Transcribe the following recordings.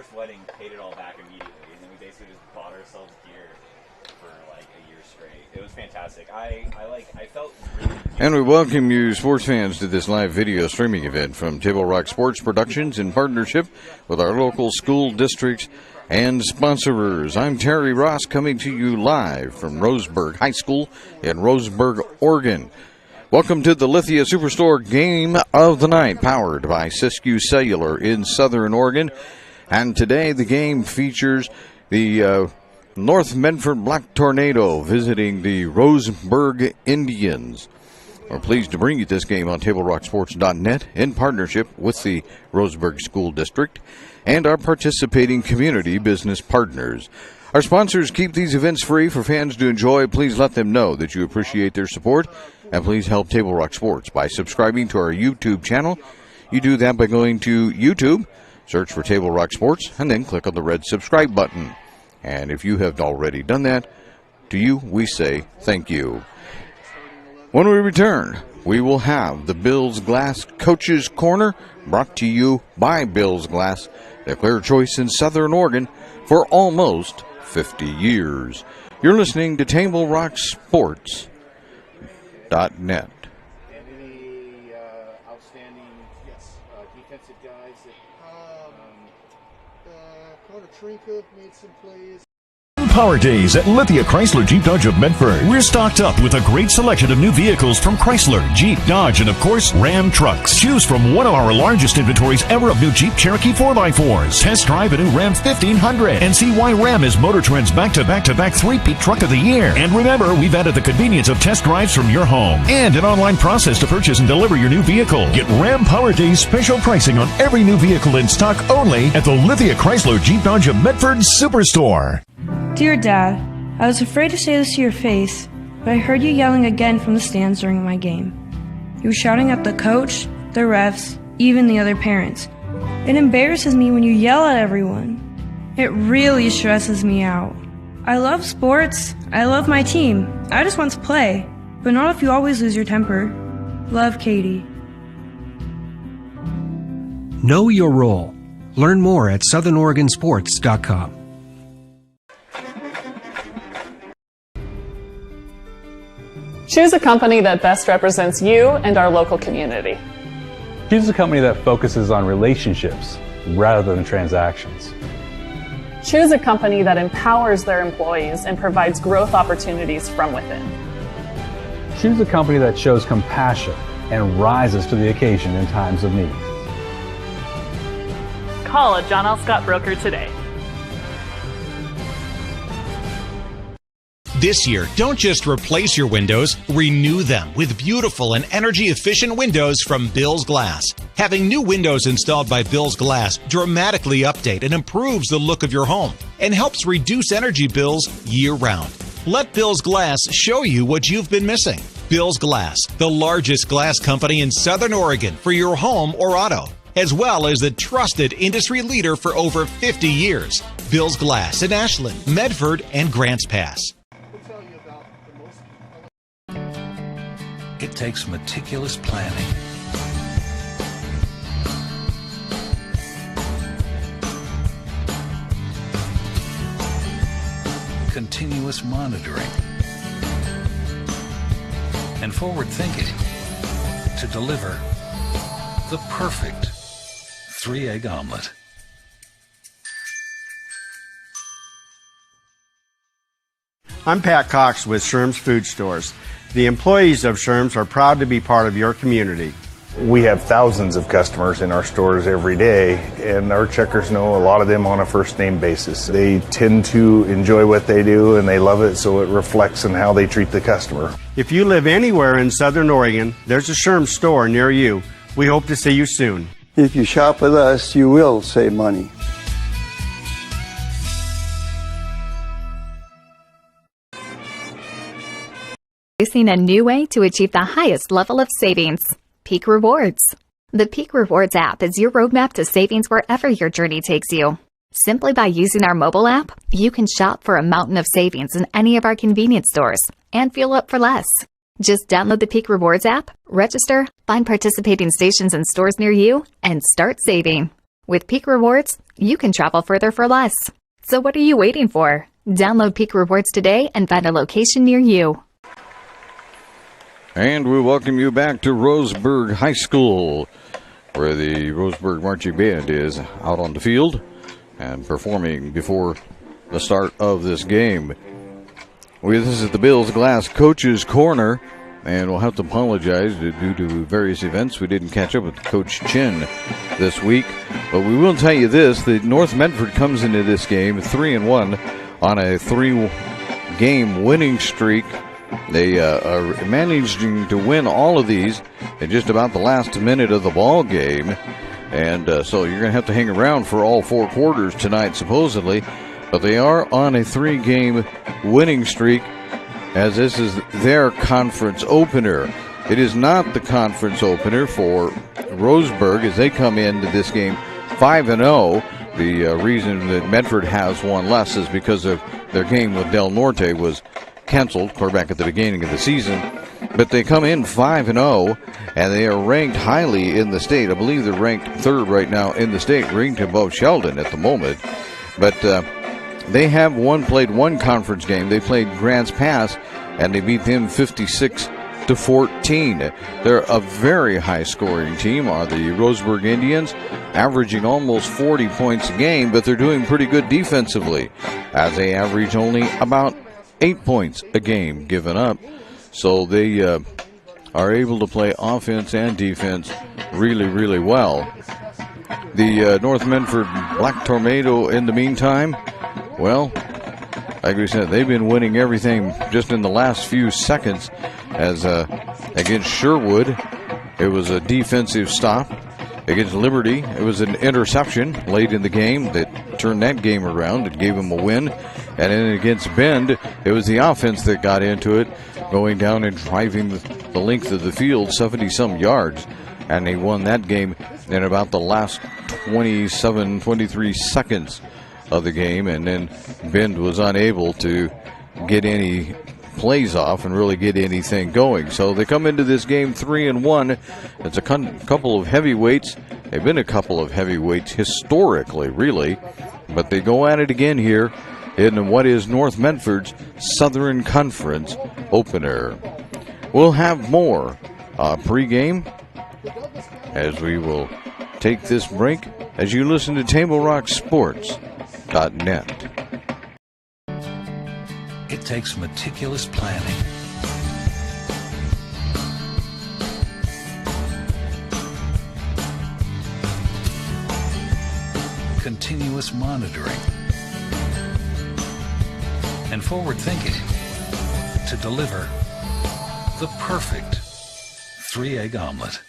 first wedding paid it all back immediately, and then we basically just bought ourselves gear for like a year straight. It was fantastic. I felt really. And we welcome you, sports fans, to this live video streaming event from Table Rock Sports Productions in partnership with our local school districts and sponsors. I'm Terry Ross, coming to you live from Roseburg High School in Roseburg, Oregon. Welcome to the Lithia Superstore Game of the Night, powered by Siskiyou Cellular in Southern Oregon. And today the game features the North Medford Black Tornado visiting the Roseburg Indians. We're pleased to bring you this game on TableRockSports.net in partnership with the Roseburg School District and our participating community business partners. Our sponsors keep these events free for fans to enjoy. Please let them know that you appreciate their support, and please help Table Rock Sports by subscribing to our YouTube channel. You do that by going to YouTube, search for Table Rock Sports, and then click on the red subscribe button. And if you have already done that, to you we say thank you. When we return, we will have the Bills Glass Coaches Corner, brought to you by Bills Glass, the clear choice in Southern Oregon for almost 50 years. You're listening to TableRockSports.net. And any outstanding defensive guys that Carter Trinka made some plays. Power Days at Lithia Chrysler Jeep Dodge of Medford. We're stocked up with a great selection of new vehicles from Chrysler, Jeep, Dodge, and of course, Ram trucks. Choose from one of our largest inventories ever of new Jeep Cherokee 4x4s. Test drive a new Ram 1500 and see why Ram is Motor Trend's back-to-back three-peat truck of the year. And remember, we've added the convenience of test drives from your home and an online process to purchase and deliver your new vehicle. Get Ram Power Days special pricing on every new vehicle in stock only at the Lithia Chrysler Jeep Dodge of Medford Superstore. Dear Dad, I was afraid to say this to your face, but I heard you yelling again from the stands during my game. You were shouting at the coach, the refs, even the other parents. It embarrasses me when you yell at everyone. It really stresses me out. I love sports. I love my team. I just want to play, but not if you always lose your temper. Love, Katie. Know your role. Learn more at SouthernOregonSports.com. Choose a company that best represents you and our local community. Choose a company that focuses on relationships rather than transactions. Choose a company that empowers their employees and provides growth opportunities from within. Choose a company that shows compassion and rises to the occasion in times of need. Call a John L. Scott broker today. This year, don't just replace your windows, renew them with beautiful and energy-efficient windows from Bills Glass. Having new windows installed by Bills Glass dramatically update and improves the look of your home and helps reduce energy bills year-round. Let Bills Glass show you what you've been missing. Bills Glass, the largest glass company in Southern Oregon for your home or auto, as well as the trusted industry leader for over 50 years. Bills Glass in Ashland, Medford, and Grants Pass. It takes meticulous planning, continuous monitoring, and forward thinking to deliver the perfect 3-egg omelet. I'm Pat Cox with Sherm's Food Stores. The employees of Sherm's are proud to be part of your community. We have thousands of customers in our stores every day, and our checkers know a lot of them on a first-name basis. They tend to enjoy what they do, and they love it, so it reflects in how they treat the customer. If you live anywhere in Southern Oregon, there's a Sherm's store near you. We hope to see you soon. If you shop with us, you will save money. Introducing a new way to achieve the highest level of savings. Peak Rewards. The Peak Rewards app is your roadmap to savings wherever your journey takes you. Simply by using our mobile app, you can shop for a mountain of savings in any of our convenience stores and fuel up for less. Just download the Peak Rewards app, register, find participating stations and stores near you, and start saving. With Peak Rewards, you can travel further for less. So what are you waiting for? Download Peak Rewards today and find a location near you. And we welcome you back to Roseburg High School, where the Roseburg Marching Band is out on the field and performing before the start of this game. This is the Bills Glass Coach's Corner, and we'll have to apologize due to various events. We didn't catch up with Coach Chin this week, but we will tell you this, that North Medford comes into this game 3-1 on a 3-game winning streak. They are managing to win all of these in just about the last minute of the ball game, and so you're going to have to hang around for all 4 quarters tonight, supposedly. But they are on a 3-game winning streak, as this is their conference opener. It is not the conference opener for Roseburg, as they come into this game 5-0. The reason that Medford has one less is because of their game with Del Norte was canceled, clear back at the beginning of the season. But they come in 5-0, and they are ranked highly in the state. I believe they're ranked 3rd right now in the state, ranked above Sheldon at the moment. But they have played one conference game. They played Grants Pass, and they beat them 56-14. They're a very high-scoring team, are the Roseburg Indians, averaging almost 40 points a game, but they're doing pretty good defensively, as they average only about 8 points a game given up. So they are able to play offense and defense really, really well. The North Medford Black Tornado, in the meantime, well, like we said, they've been winning everything just in the last few seconds. As against Sherwood, it was a defensive stop. Against Liberty, it was an interception late in the game that turned that game around. It gave them a win. And then against Bend, it was the offense that got into it, going down and driving the length of the field, 70-some yards. And they won that game in about the last 23 seconds of the game. And then Bend was unable to get any plays off and really get anything going. So they come into this game 3-1. It's a couple of heavyweights. They've been a couple of heavyweights historically, really. But they go at it again here in what is North Medford's Southern Conference opener. We'll have more pregame as we will take this break as you listen to TableRockSports.net. It takes meticulous planning, continuous monitoring, and forward thinking to deliver the perfect 3-egg omelet.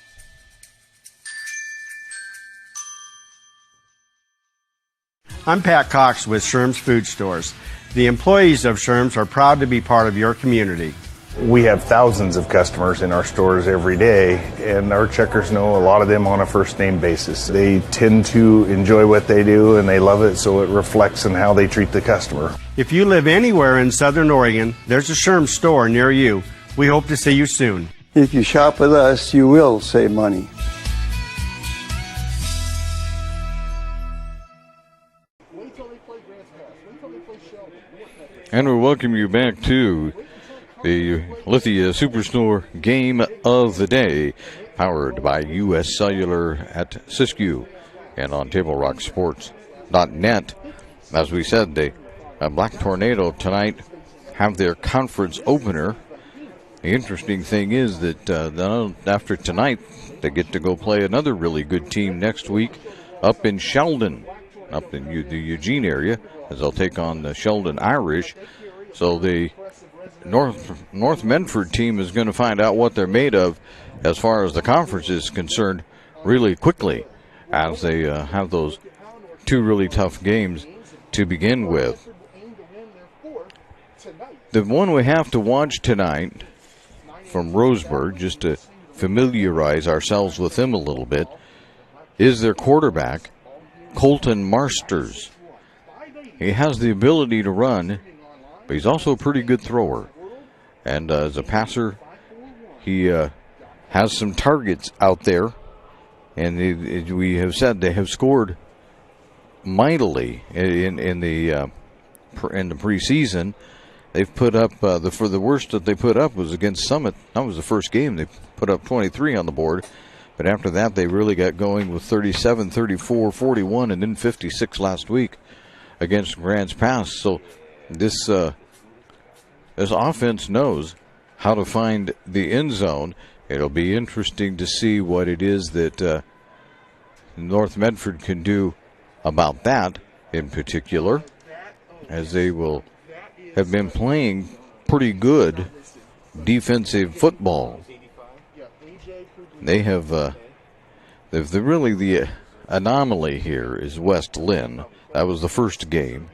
I'm Pat Cox with Sherm's Food Stores. The employees of Sherm's are proud to be part of your community. We have thousands of customers in our stores every day, and our checkers know a lot of them on a first-name basis. They tend to enjoy what they do, and they love it, so it reflects in how they treat the customer. If you live anywhere in Southern Oregon, there's a Sherm's store near you. We hope to see you soon. If you shop with us, you will save money. And we welcome you back to the Lithia Superstore Game of the Day, powered by U.S. Cellular at Siskiyou and on TableRockSports.net. As we said, the Black Tornado tonight have their conference opener. The interesting thing is that after tonight, they get to go play another really good team next week up in Sheldon, up in the Eugene area, as they'll take on the Sheldon Irish. So the North Medford team is going to find out what they're made of as far as the conference is concerned really quickly, as they have those 2 really tough games to begin with. The one we have to watch tonight from Roseburg, just to familiarize ourselves with them a little bit, is their quarterback, Colton Marsters. He has the ability to run, but he's also a pretty good thrower. And as a passer, he has some targets out there. And we have said they have scored mightily in the preseason. They've put up for the worst that they put up was against Summit. That was the first game. They put up 23 on the board, but after that they really got going with 37, 34, 41, and then 56 last week against Grants Pass. So this offense knows how to find the end zone. It'll be interesting to see what it is that North Medford can do about that in particular, as they will have been playing pretty good defensive football. They have the anomaly here is West Lynn. That was the first game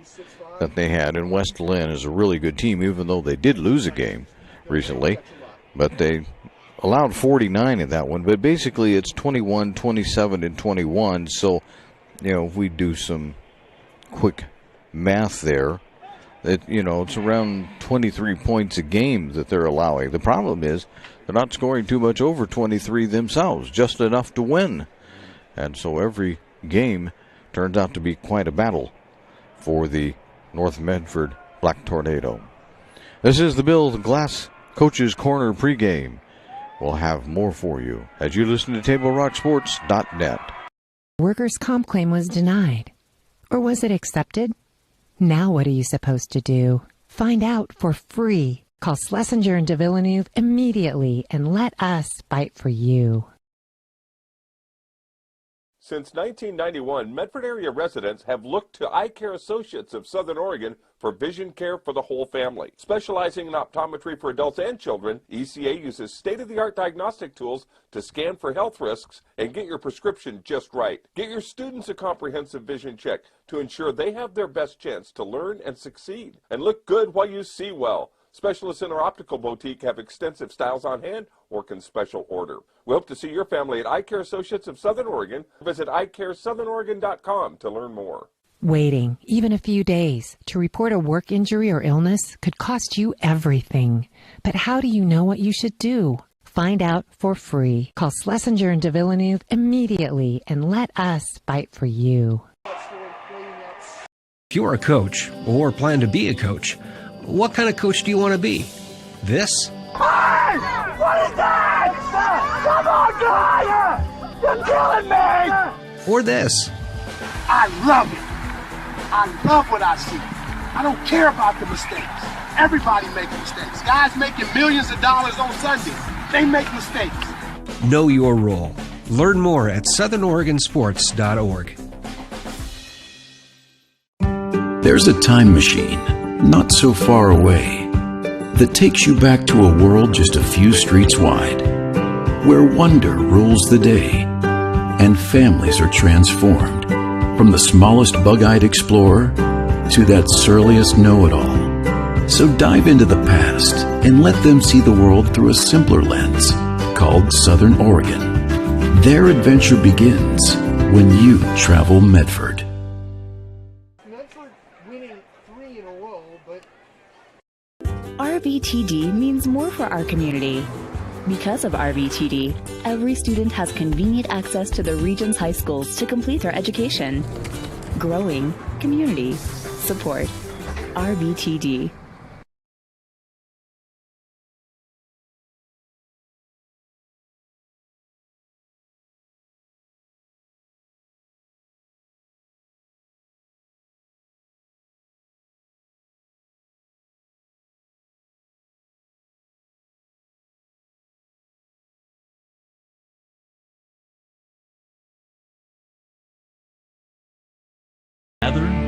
that they had, and West Lynn is a really good team, even though they did lose a game recently. But they allowed 49 in that one. But basically it's 21, 27, and 21. So, if we do some quick math there, it's around 23 points a game that they're allowing. The problem is they're not scoring too much over 23 themselves, just enough to win. And so every game turns out to be quite a battle for the North Medford Black Tornado. This is the Bill Glass Coach's Corner pregame. We'll have more for you as you listen to TableRockSports.net. Workers' comp claim was denied. Or was it accepted? Now what are you supposed to do? Find out for free. Call Schlesinger and de Villeneuve immediately and let us fight for you. Since 1991, Medford area residents have looked to Eye Care Associates of Southern Oregon for vision care for the whole family. Specializing in optometry for adults and children, ECA uses state-of-the-art diagnostic tools to scan for health risks and get your prescription just right. Get your students a comprehensive vision check to ensure they have their best chance to learn and succeed. And look good while you see well. Specialists in our optical boutique have extensive styles on hand or can special order. We hope to see your family at Eye Care Associates of Southern Oregon. Visit eyecaresouthern.com to learn more. Waiting, even a few days, to report a work injury or illness could cost you everything. But how do you know what you should do? Find out for free. Call Schlesinger and de Villeneuve immediately and let us fight for you. If you're a coach or plan to be a coach, what kind of coach do you want to be? This? Hey! What is that? Come on, guy! You're killing me! Or this? I love it. I love what I see. I don't care about the mistakes. Everybody makes mistakes. Guys making millions of dollars on Sunday, they make mistakes. Know your role. Learn more at southernoregonsports.org. There's a time machine not so far away that takes you back to a world just a few streets wide, where wonder rules the day and families are transformed, from the smallest bug-eyed explorer to that surliest know-it-all. So dive into the past and let them see the world through a simpler lens called Southern Oregon. Their adventure begins when you travel Medford. RVTD means more for our community. Because of RVTD, every student has convenient access to the region's high schools to complete their education. Growing community support. RVTD.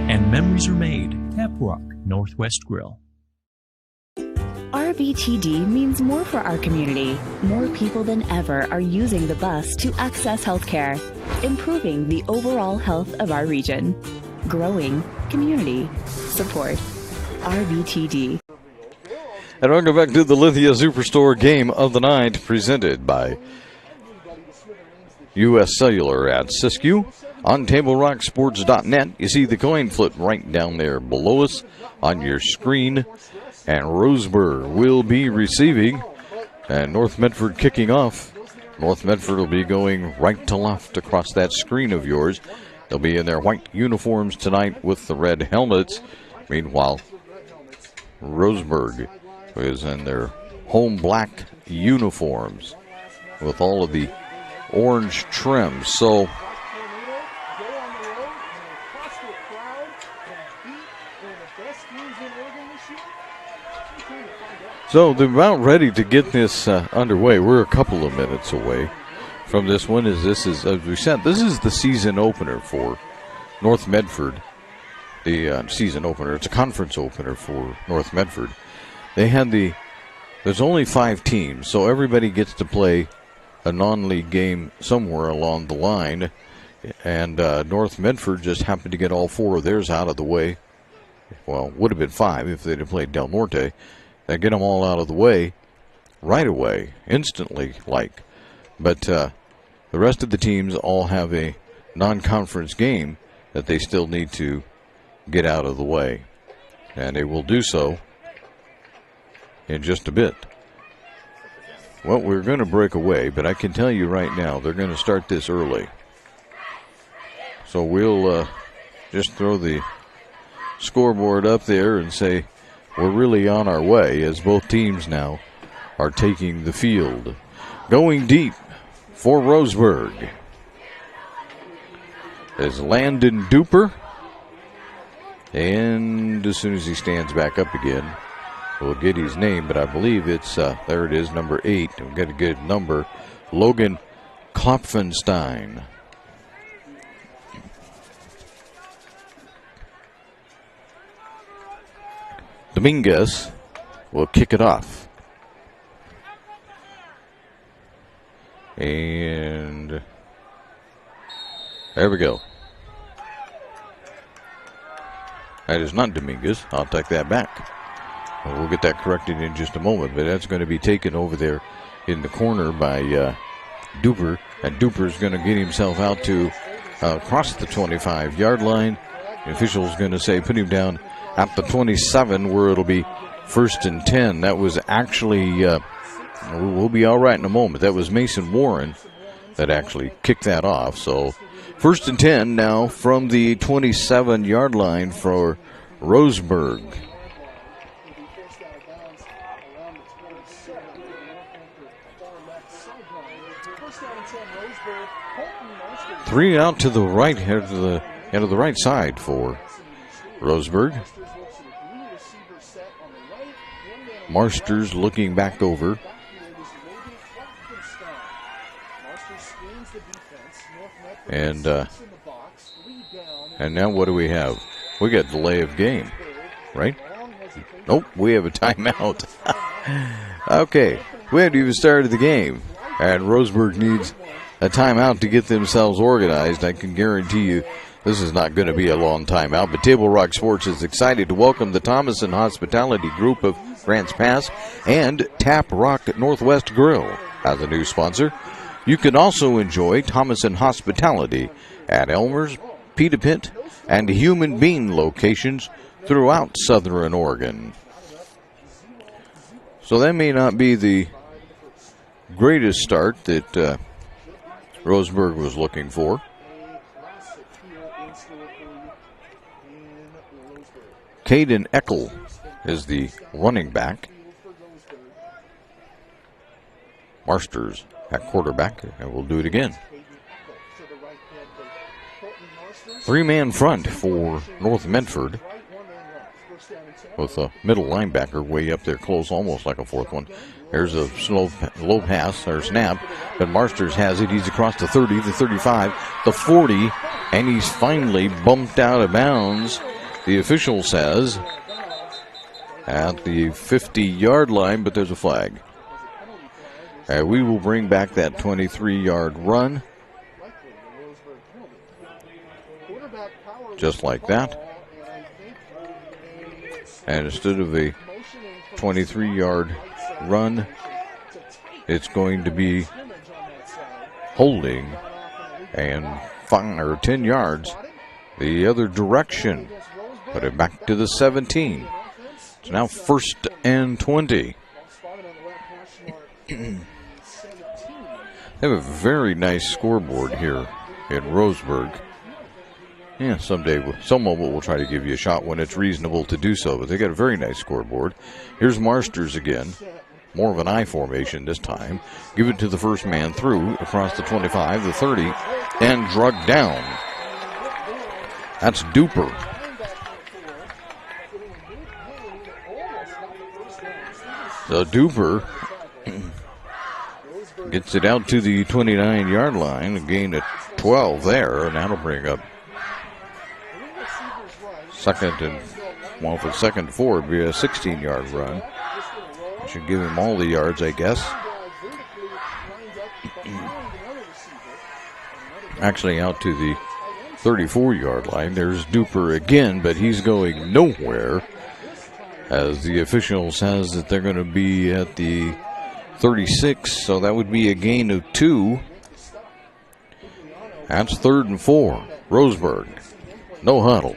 And memories are made. Tap Rock Northwest Grill. RVTD means more for our community. More people than ever are using the bus to access healthcare, improving the overall health of our region. Growing community support. RVTD. And welcome back to the Lithia Superstore Game of the Night, presented by U.S. Cellular at Siskiyou. On TableRockSports.net, you see the coin flip right down there below us on your screen. And Roseburg will be receiving. And North Medford kicking off. North Medford will be going right to left across that screen of yours. They'll be in their white uniforms tonight with the red helmets. Meanwhile, Roseburg is in their home black uniforms with all of the orange trim. So they're about ready to get this underway. We're a couple of minutes away from this one. As we said, this is the season opener for North Medford. The season opener. It's a conference opener for North Medford. There's only 5 teams, so everybody gets to play a non-league game somewhere along the line. And North Medford just happened to get all 4 of theirs out of the way. Well, would have been 5 if they'd have played Del Norte. They get them all out of the way right away, instantly, But the rest of the teams all have a non-conference game that they still need to get out of the way. And they will do so in just a bit. Well, we're going to break away, but I can tell you right now, they're going to start this early. So we'll just throw the scoreboard up there and say we're really on our way, as both teams now are taking the field. Going deep for Roseburg is Landon Duper. And as soon as he stands back up again, we'll get his name, but I believe it's, there it is, number 8. We've got a good number, Logan Klopfenstein. Dominguez will kick it off. And there we go. That is not Dominguez. I'll take that back. We'll get that corrected in just a moment, but that's going to be taken over there in the corner by Duper, and Duper's going to get himself out to across the 25-yard line. The official's going to say put him down at the 27, where it'll be 1st and 10. That was actually, we'll be all right in a moment. That was Mason Warren that actually kicked that off. So 1st and 10 now from the 27-yard line for Roseburg. Three out to the right, here to the right side for Roseburg. Marsters looking back over. And now what do we have? We got delay of game, right? Nope, we have a timeout. Okay, we haven't even started the game. And Roseburg needs a timeout to get themselves organized. I can guarantee you this is not going to be a long timeout, but Table Rock Sports is excited to welcome the Thomason Hospitality Group of Grants Pass and Tap Rock Northwest Grill as a new sponsor. You can also enjoy Thomason Hospitality at Elmer's, Pita Pit, and Human Bean locations throughout Southern Oregon. So that may not be the greatest start that Roseburg was looking for. Caden Eckel is the running back. Marsters at quarterback, and we'll do it again. 3-man front for North Medford, with a middle linebacker way up there close, almost like a 4th one. There's a low pass or snap, but Marsters has it. He's across the 30, the 35, the 40, and he's finally bumped out of bounds, the official says, at the 50-yard line, but there's a flag. We will bring back that 23-yard run. Just like that. And instead of a 23-yard run, it's going to be holding and 5 or 10 yards the other direction. Put it back to the 17. It's now 1st and 20. They have a very nice scoreboard here in Roseburg. Yeah, someday someone will try to give you a shot when it's reasonable to do so, but they got a very nice scoreboard. Here's Marsters again. More of an I formation this time. Give it to the first man through across the 25, the 30, and drug down. That's Duper. So Duper gets it out to the 29-yard line, a gain of 12 there, and that'll bring up second and, well, for second four, it'd be a 16-yard run. Should give him all the yards, I guess. Actually, out to the 34-yard line. There's Duper again, but he's going nowhere, as the official says that they're going to be at the 36, so that would be a gain of 2. That's 3rd and 4. Roseburg. No huddle.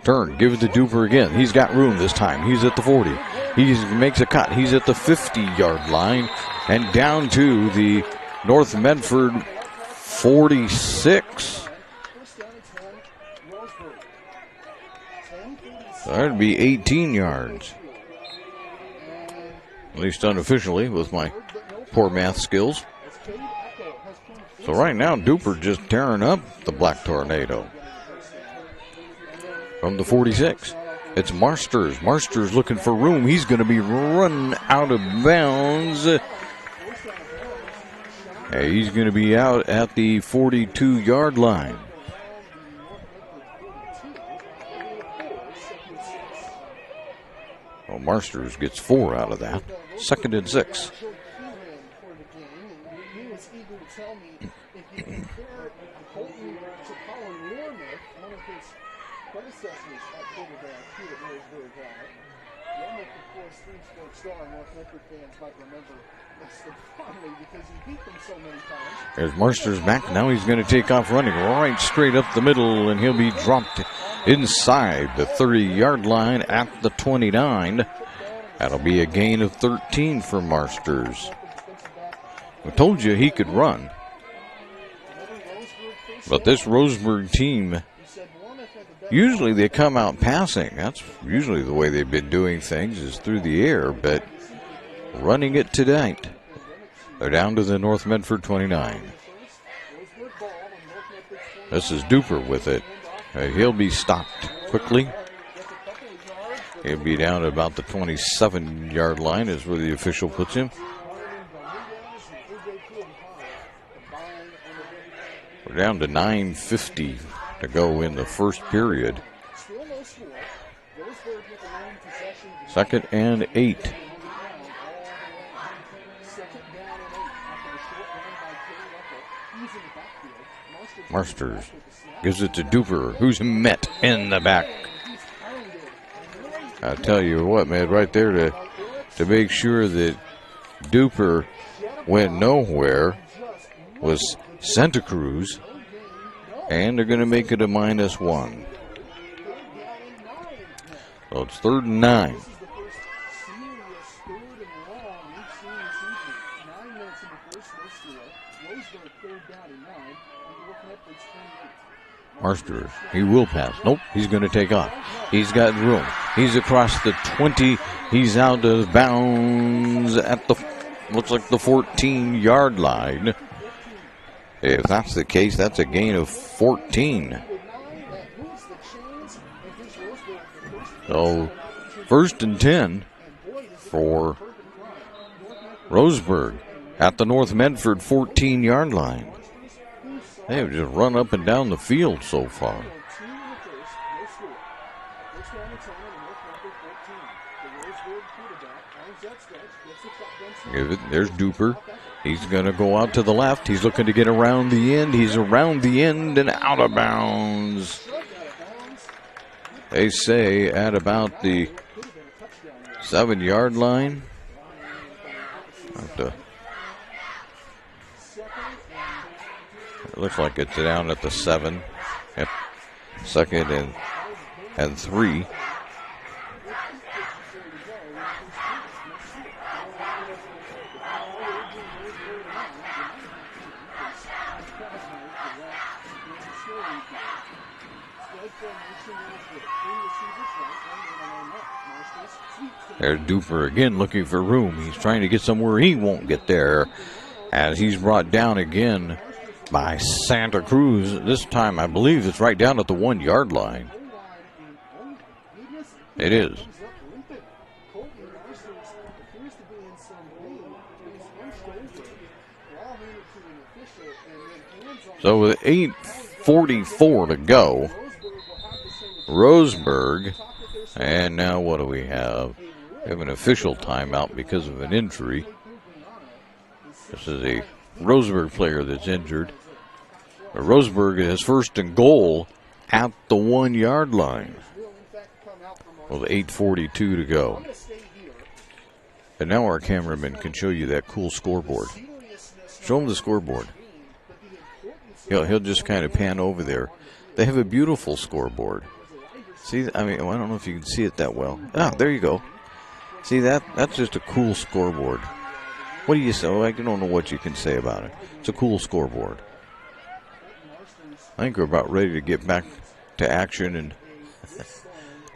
Turn. Give it to Duper again. He's got room this time. He's at the 40. He makes a cut. He's at the 50-yard line and down to the North Medford 46. So that'd be 18 yards. At least unofficially with my poor math skills. So right now, Duper just tearing up the Black Tornado. From the 46. It's Marsters. Marsters looking for room. He's going to be run out of bounds. He's going to be out at the 42-yard line. Well, Marsters gets 4 out of that. 2nd and 6. There's Marsters back. Now he's going to take off running right straight up the middle, and he'll be dropped inside the 30-yard line at the 29. That'll be a gain of 13 for Marsters. I told you he could run. But this Roseburg team, usually they come out passing. That's usually the way they've been doing things, is through the air, but running it tonight. They're down to the North Medford 29. This is Duper with it. He'll be stopped quickly. He'll be down at about the 27-yard line is where the official puts him. We're down to 9:50 to go in the first period. 2nd and 8. Marsters gives it to Duper, who's met in the back. I tell you what, man, right there to make sure that Duper went nowhere was Santa Cruz, and they're going to make it a -1. So it's 3rd and 9. Marsters, he will pass. Nope, he's going to take off. He's got room. He's across the 20. He's out of bounds at the, looks like the 14-yard line. If that's the case, that's a gain of 14. So, 1st and 10 for Roseburg at the North Medford 14-yard line. They have just run up and down the field so far. There's Duper. He's going to go out to the left. He's looking to get around the end. He's around the end and out of bounds. They say at about the 7-yard line. It looks like it's down at the 7. Yep. 2nd and 3. There's Duper again looking for room. He's trying to get somewhere he won't get there as he's brought down again by Santa Cruz. This time I believe it's right down at the 1 yard line. It is. So with 8:44 to go, Roseburg, and now what do we have? We have an official timeout because of an injury. This is a Roseburg player that's injured. But Roseburg has first and goal at the 1 yard line with 8:42 to go. And now our cameraman can show you that cool scoreboard. Show him the scoreboard. He'll just kind of pan over there. They have a beautiful scoreboard. See, I mean, I don't know if you can see it that well. Ah, there you go. See that? That's just a cool scoreboard. What do you say? I don't know what you can say about it. It's a cool scoreboard. I think we're about ready to get back to action. And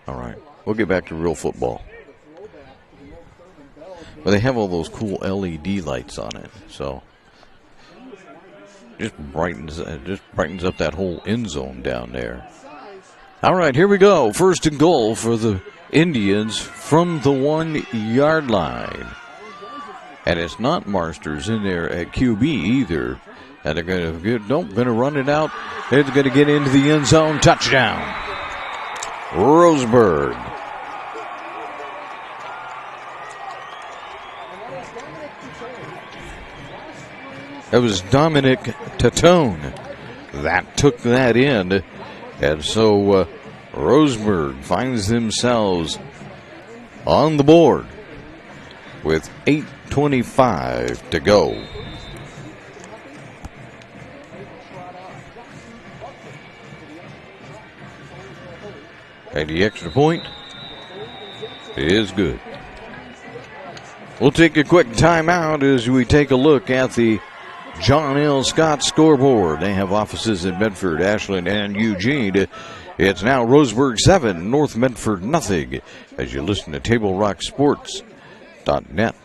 all right, we'll get back to real football. But they have all those cool LED lights on it, so just brightens up that whole end zone down there. All right, here we go. First and goal for the Indians from the 1 yard line. And it's not Marsters in there at QB either. And they're going to run it out. They're going to get into the end zone. Touchdown. Roseburg. That was Dominic Tatone that took that in. And so Roseburg finds themselves on the board with 8:25 to go. And the extra point is good. We'll take a quick timeout as we take a look at the John L. Scott scoreboard. They have offices in Medford, Ashland, and Eugene. It's now Roseburg 7, North Medford nothing, as you listen to TableRockSports.net.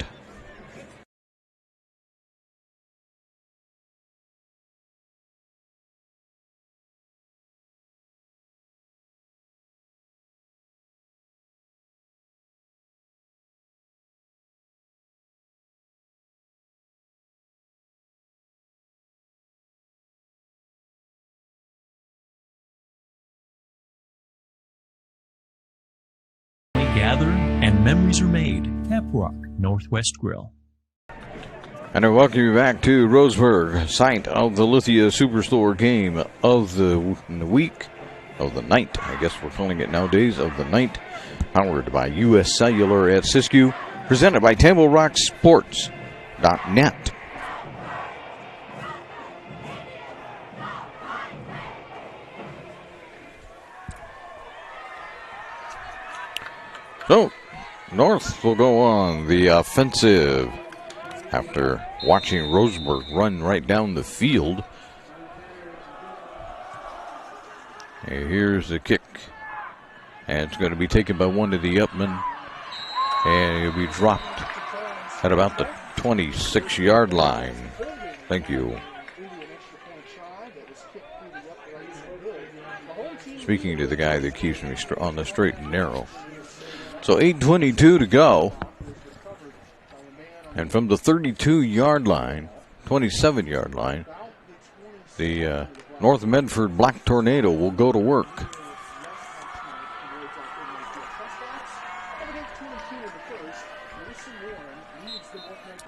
Gather and memories are made. Tap Rock Northwest Grill. And I welcome you back to Roseburg, site of the Lithia Superstore game of the week, of the night, I guess we're calling it nowadays, of the night, powered by U.S. Cellular at Siskiyou, presented by TableRockSports.net. So, North will go on the offensive after watching Roseburg run right down the field. And here's the kick. And it's going to be taken by one of the Upmen. And he'll be dropped at about the 26-yard line. Thank you. Speaking to the guy that keeps me on the straight and narrow. So 8:22 to go. And from the 32-yard line, 27-yard line, the North Medford Black Tornado will go to work.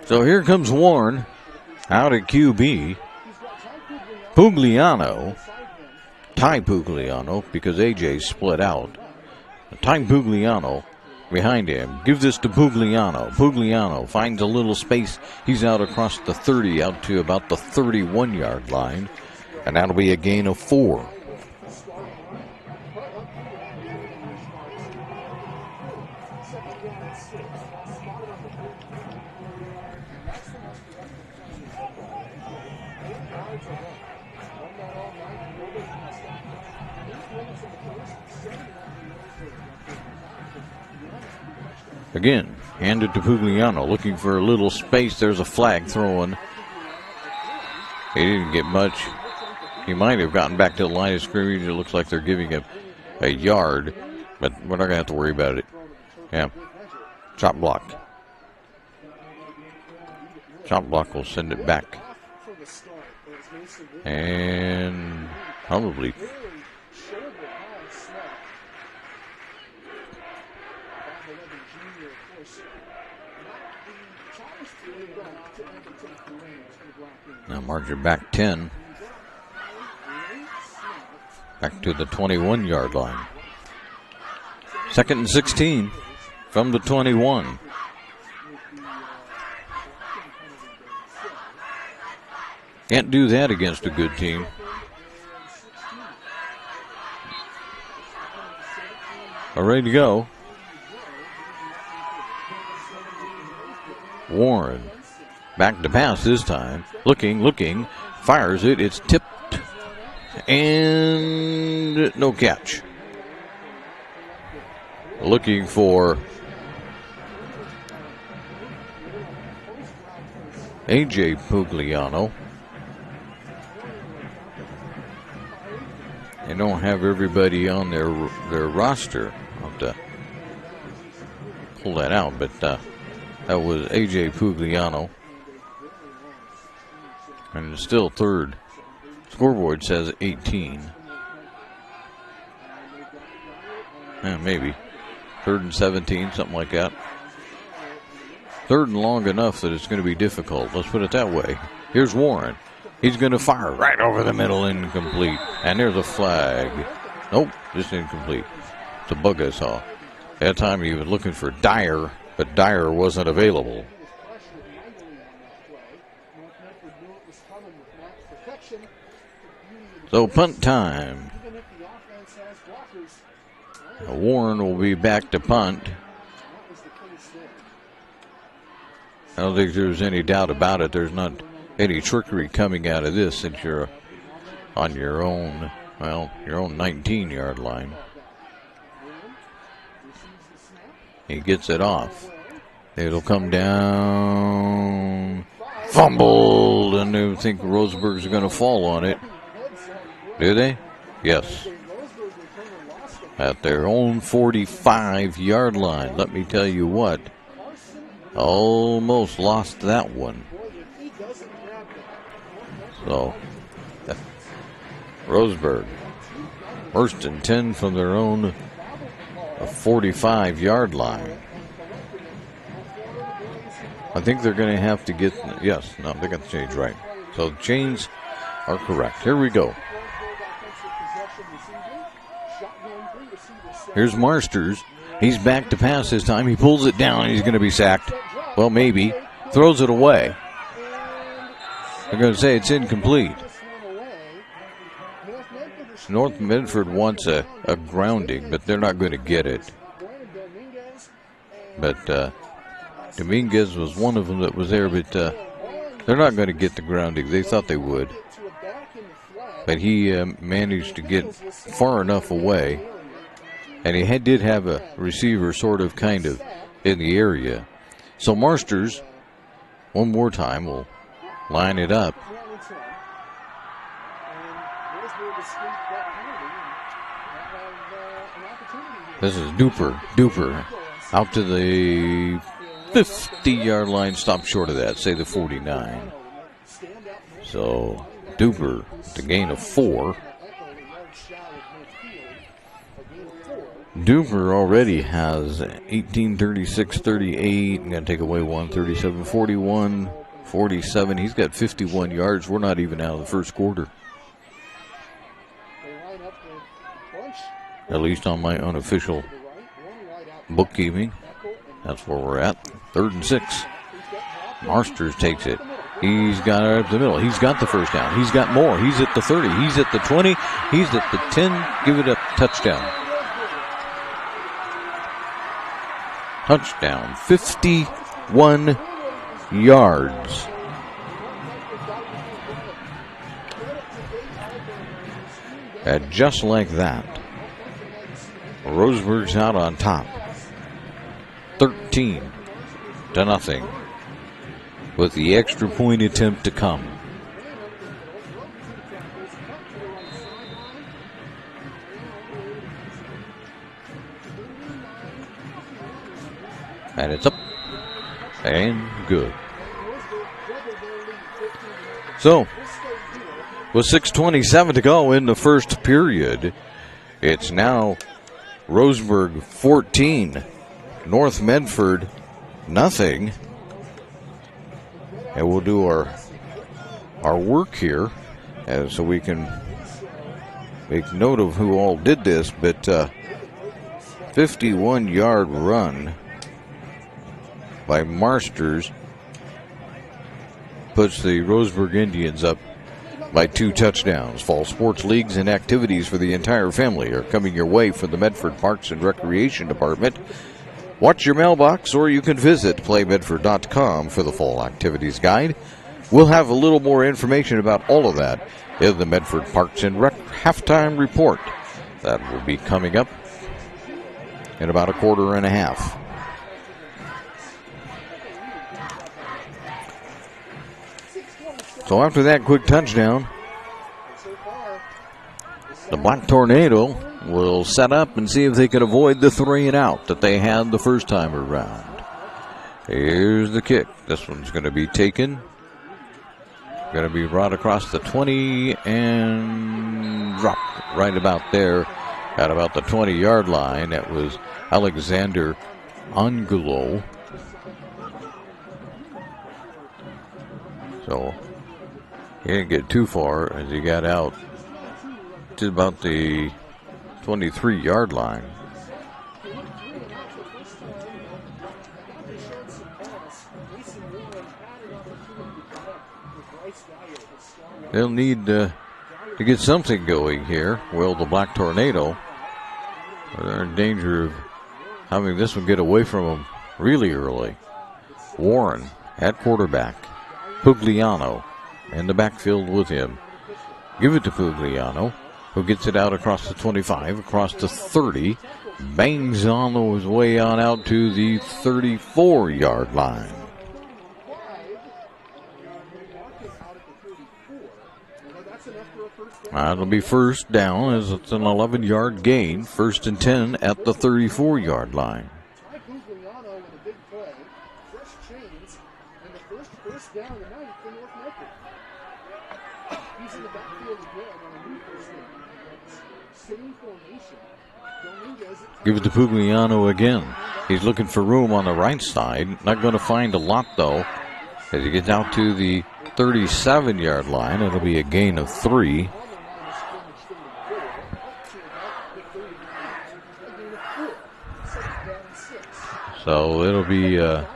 So here comes Warren out at QB. Pugliano, Ty Pugliano, because AJ split out. Ty Pugliano behind him. Give this to Pugliano. Pugliano finds a little space. He's out across the 30, out to about the 31-yard line. And that'll be a gain of 4. Again, handed to Pugliano, looking for a little space. There's a flag thrown. He didn't get much. He might have gotten back to the line of scrimmage. It looks like they're giving him a yard, but we're not going to have to worry about it. Yeah. Chop block. Chop block will send it back. And probably now mark it back 10. Back to the 21-yard line. 2nd and 16 from the 21. Can't do that against a good team. All ready to go. Warren back to pass this time. Looking, fires it. It's tipped and no catch. Looking for A.J. Pugliano. They don't have everybody on their roster. I'll have to pull that out, but that was A.J. Pugliano. And it's still third. Scoreboard says 18. Maybe. 3rd and 17, something like that. 3rd and long enough that it's going to be difficult. Let's put it that way. Here's Warren. He's going to fire right over the middle, incomplete. And there's a flag. Nope, just incomplete. It's a bug I saw. That time he was looking for Dyer, but Dyer wasn't available. So punt time. Warren will be back to punt. I don't think there's any doubt about it. There's not any trickery coming out of this since you're on your own, your own 19-yard line. He gets it off. It'll come down. Fumbled, and they think Roseburg's going to fall on it. Do they? Yes. At their own 45-yard line. Let me tell you what. Almost lost that one. So, Roseburg, 1st and 10 from their own 45-yard line. I think they're going to have to get, they got the change right. So the chains are correct. Here we go. Here's Marsters. He's back to pass this time. He pulls it down. He's going to be sacked. Well, maybe. Throws it away. They're going to say it's incomplete. North Medford wants a grounding, but they're not going to get it. But Dominguez was one of them that was there, but they're not going to get the grounding. They thought they would. But he managed to get far enough away. And he did have a receiver kind of in the area. So Marsters, one more time, will line it up. This is Duper. Out to the 50-yard line. Stop short of that. Say the 49. So Duper, the gain of 4. Duper already has 18, 36, 38. I'm going to take away 1, 37, 41, 47. He's got 51 yards. We're not even out of the first quarter. At least on my unofficial bookkeeping. That's where we're at. 3rd and 6. Marsters takes it. He's got it up the middle. He's got the first down. He's got more. He's at the 30. He's at the 20. He's at the 10. Give it up. Touchdown. Touchdown. 51 yards. And just like that, Roseburg's out on top. 13-0, with the extra point attempt to come. And it's up and good. So, with 6:27 to go in the first period, it's now Roseburg 14, North Medford nothing. And we'll do our work here so we can make note of who all did this, but 51-yard run by Marsters puts the Roseburg Indians up by 2 touchdowns. Fall sports leagues and activities for the entire family are coming your way from the Medford Parks and Recreation Department. Watch your mailbox, or you can visit playmedford.com for the fall activities guide. We'll have a little more information about all of that in the Medford Parks and Rec halftime report. That will be coming up in about a quarter and a half. So after that quick touchdown, the Black Tornado will set up and see if they can avoid the 3-and-out that they had the first time around. Here's the kick. This one's going to be taken. Going to be brought across the 20 and dropped right about there at about the 20-yard line. That was Alexander Angulo. So he didn't get too far as he got out to about the 23-yard line. They'll need to get something going here. Well, the Black Tornado, they're in danger of having this one get away from them really early. Warren at quarterback. Pugliano in the backfield with him. Give it to Pugliano, who gets it out across the 25, across the 30, bangs on his way on out to the 34-yard line. That'll be first down as it's an 11-yard gain. 1st and 10 at the 34-yard line. Give it to Pugliano again. He's looking for room on the right side. Not going to find a lot, though. As he gets out to the 37-yard line, it'll be a gain of 3. So it'll be, and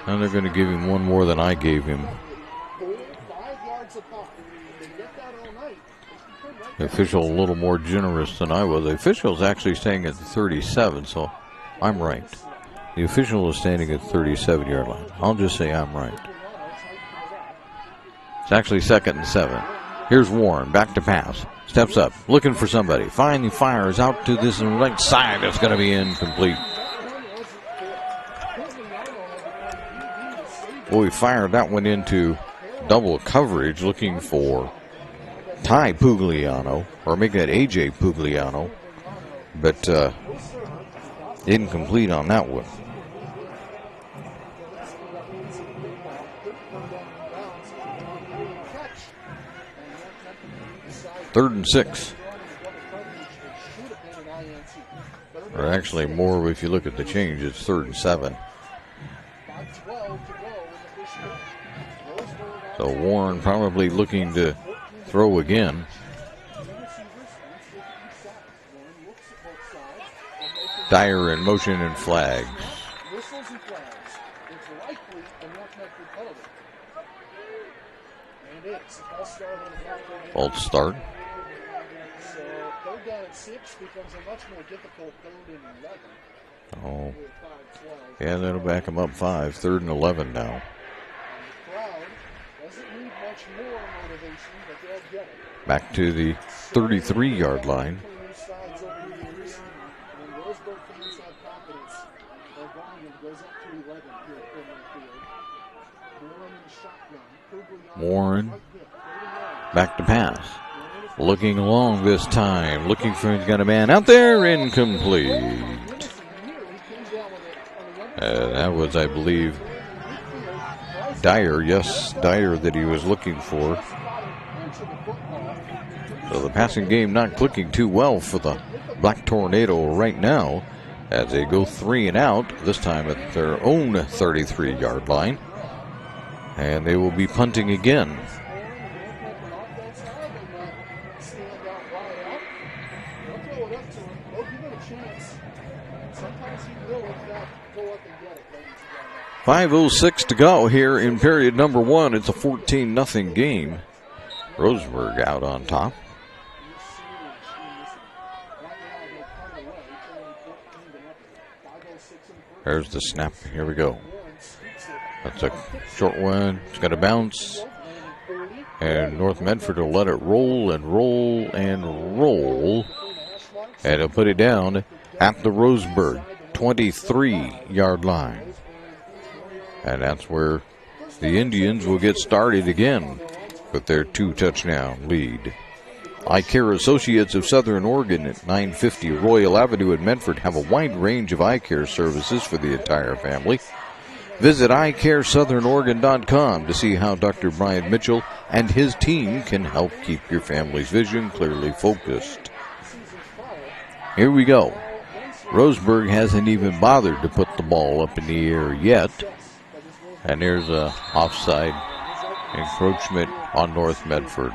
they're going to give him one more than I gave him. The official a little more generous than I was. The official's actually staying at the 37, so I'm right. The official is standing at the 37-yard line. I'll just say I'm right. It's actually 2nd and 7. Here's Warren, back to pass. Steps up, looking for somebody. Finally fires out to this right side. It's going to be incomplete. Boy, he fired that one into double coverage, looking for Ty Pugliano, or make that AJ Pugliano, but incomplete on that one. Third and 6. Or actually more if you look at the change, it's 3rd and 7. So Warren probably looking to throw again. Dyer in motion and flags. False start. So 3rd down and 6 becomes a much more difficult 3rd and 11. Oh. Yeah, that'll back them up 5. 3rd and 11 now. Back to the 33-yard line. Warren back to pass. Looking long this time. Looking for, he's got a man out there. Incomplete. That was, I believe, Dyer. Yes, Dyer that he was looking for. So the passing game not clicking too well for the Black Tornado right now as they go 3 and out, this time at their own 33-yard line. And they will be punting again. .5:06 to go here in period number 1. It's a 14-0 game. Roseburg out on top. There's the snap. Here we go. That's a short one. It's got to bounce. And North Medford will let it roll and roll and roll. And he'll put it down at the Roseburg 23-yard line. And that's where the Indians will get started again with their 2-touchdown lead. Eye Care Associates of Southern Oregon at 950 Royal Avenue in Medford have a wide range of eye care services for the entire family. Visit eyecaresouthern.oregon.com to see how Dr. Brian Mitchell and his team can help keep your family's vision clearly focused. Here we go. Roseburg hasn't even bothered to put the ball up in the air yet. And there's a offside encroachment on North Medford.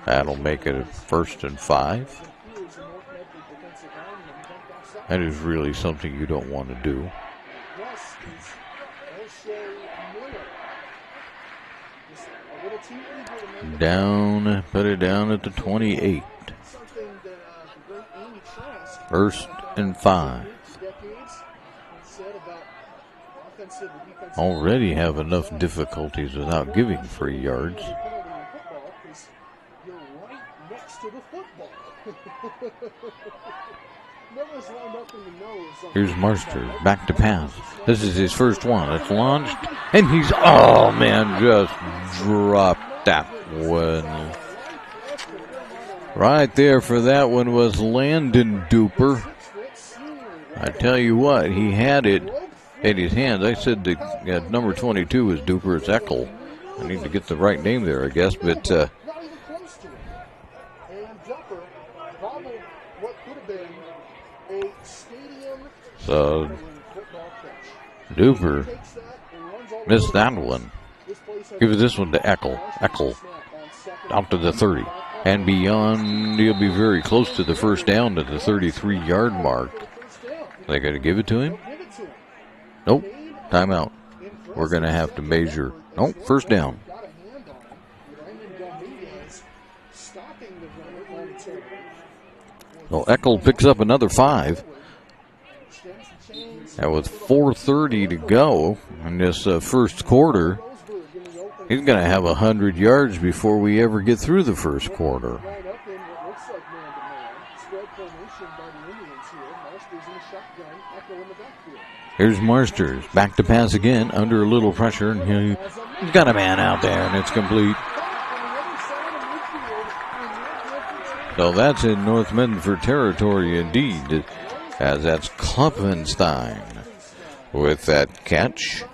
That'll make it a 1st and 5. That is really something you don't want to do. Down, put it down at the 28. 1st and 5. Already have enough difficulties without giving 3 yards. Here's Marster back to pass. This is his first one. It's launched, and he's, oh man, just dropped that one. Right there for that one was Landon Duper. I tell you what, he had it in his hands. I said that number 22 was Duper. It's Eckel. I need to get the right name there, I guess, but so Duper missed that one. Give this one to Eckel. Eckel out to the 30. And beyond, he'll be very close to the first down at the 33-yard mark. They got to give it to him? Nope. Timeout. We're going to have to measure. Nope. First down. So Eckel picks up another 5. And with 4:30 to go in this first quarter, he's going to have 100 yards before we ever get through the first quarter. Here's Marsters, back to pass again, under a little pressure, and he's got a man out there, and it's complete. So that's in North Medford territory indeed, as that's Klopfenstein with that catch.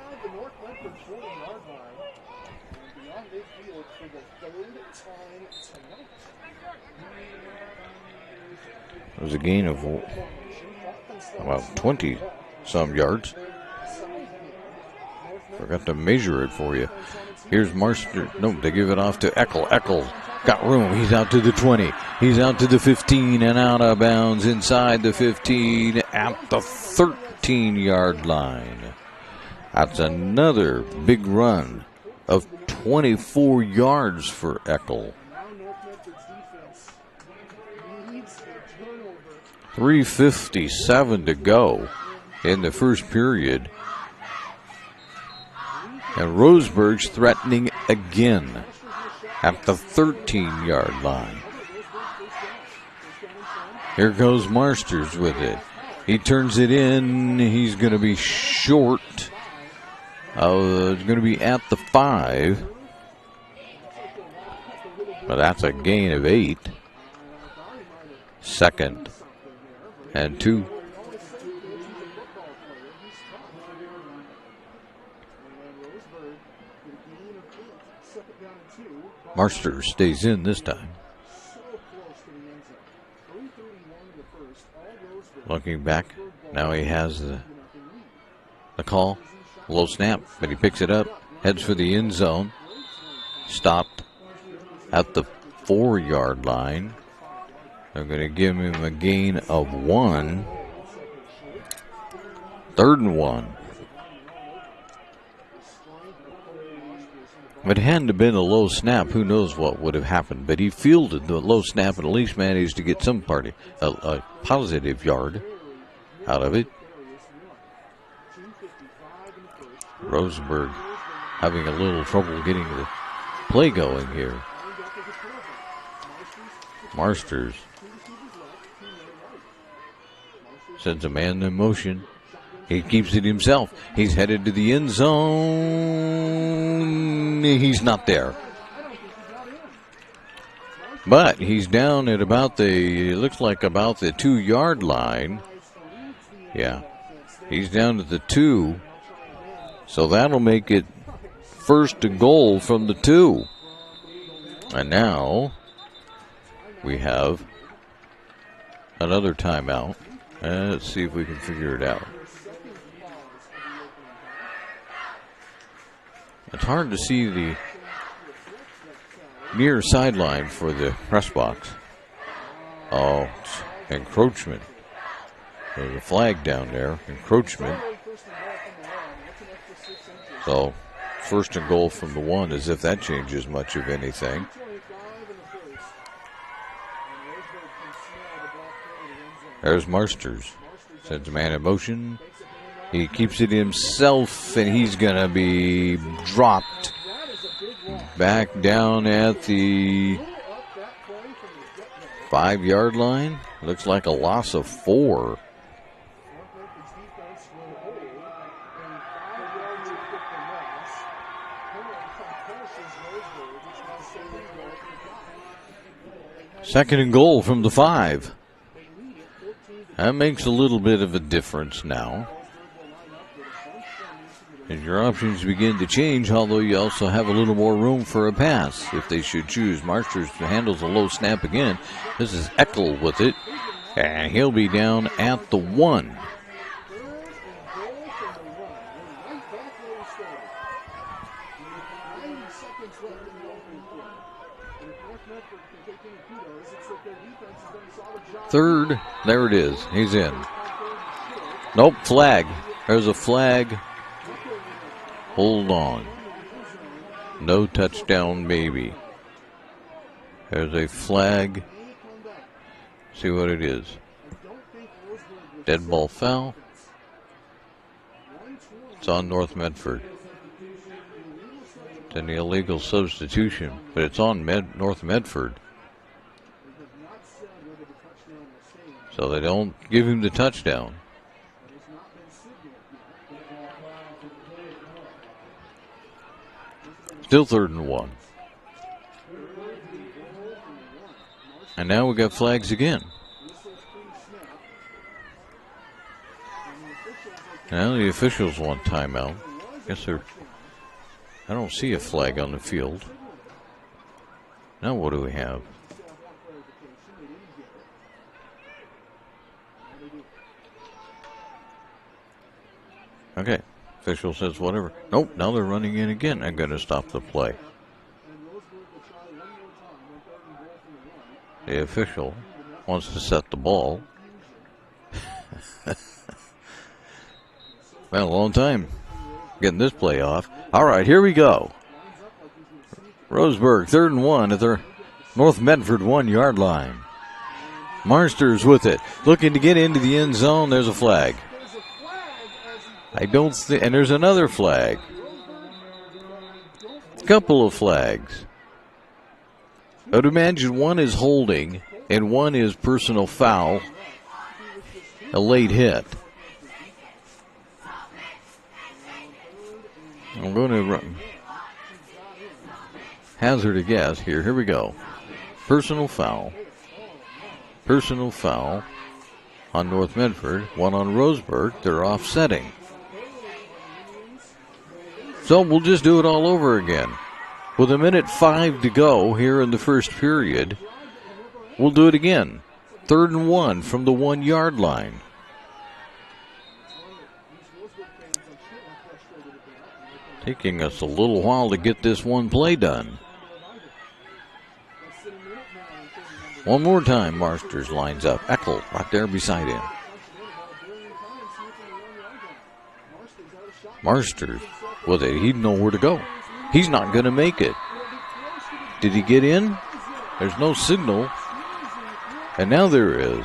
It was a gain of about 20-some yards. Forgot to measure it for you. Here's Marster. No, they give it off to Eckel. Eckel got room. He's out to the 20. He's out to the 15 and out of bounds inside the 15 at the 13-yard line. That's another big run of 24 yards for Eckel. 3:57 to go in the first period. And Roseburg's threatening again at the 13-yard line. Here goes Marsters with it. He turns it in. He's going to be short. It's going to be at the 5. But that's a gain of 8. 2nd and 2. Marster stays in this time. Looking back, now he has the call. Low snap, but he picks it up, heads for the end zone. Stopped at the 4-yard line. They're going to give him a gain of 1. 3rd and 1. If it hadn't been a low snap, who knows what would have happened. But he fielded the low snap and at least managed to get some a positive yard out of it. Roseburg having a little trouble getting the play going here. Marsters sends a man in motion. He keeps it himself. He's headed to the end zone. He's not there. But he's down at about it looks like about the 2-yard line. Yeah. He's down at the 2. So that'll make it 1st and goal from the 2. And now we have another timeout. Let's see if we can figure it out. It's hard to see the near sideline for the press box. Oh, it's encroachment. There's a flag down there, encroachment. So, 1st and goal from the 1, as if that changes much of anything. There's Marsters. Sends a man in motion. He keeps it himself, and he's going to be dropped back down at the 5-yard line. Looks like a loss of 4. Second and goal from the 5. That makes a little bit of a difference now. And your options begin to change, although you also have a little more room for a pass if they should choose. Marsters handles a low snap again. This is Eckel with it, and he'll be down at the 1. Third, there it is. He's in. Nope, flag. There's a flag. Hold on. No touchdown, maybe. There's a flag. See what it is. Dead ball foul. It's on North Medford. It's an illegal substitution, but it's on North Medford. So they don't give him the touchdown. Still 3rd and 1. And now we got flags again. Now the officials want timeout. I don't see a flag on the field. Now what do we have? Okay. Official says whatever. Nope, now they're running in again. I'm going to stop the play. The official wants to set the ball. Well, a long time getting this play off. All right, here we go. Roseburg, 3rd and 1 at their North Medford 1-yard line. Marsters with it. Looking to get into the end zone. There's a flag. I don't think, and there's another flag. A couple of flags. I would imagine one is holding and one is personal foul. A late hit. I'm going to hazard a guess here. Here we go. Personal foul. Personal foul on North Medford, one on Roseburg. They're offsetting. So we'll just do it all over again. With 1:05 to go here in the first period, we'll do it again. 3rd and 1 from the 1 yard line. Taking us a little while to get this one play done. One more time, Marsters lines up. Eckel right there beside him. Marsters with it. He didn't know where to go. He's not going to make it. Did he get in? There's no signal. And now there is.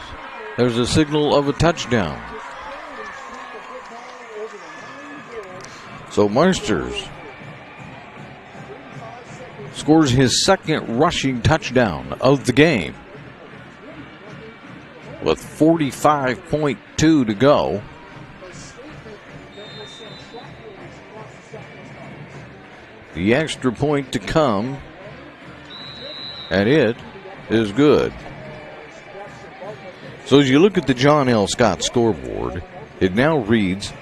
There's a signal of a touchdown. So Marsters scores his second rushing touchdown of the game. With 45.2 to go. The extra point to come, and it is good. So as you look at the John L. Scott scoreboard, it now reads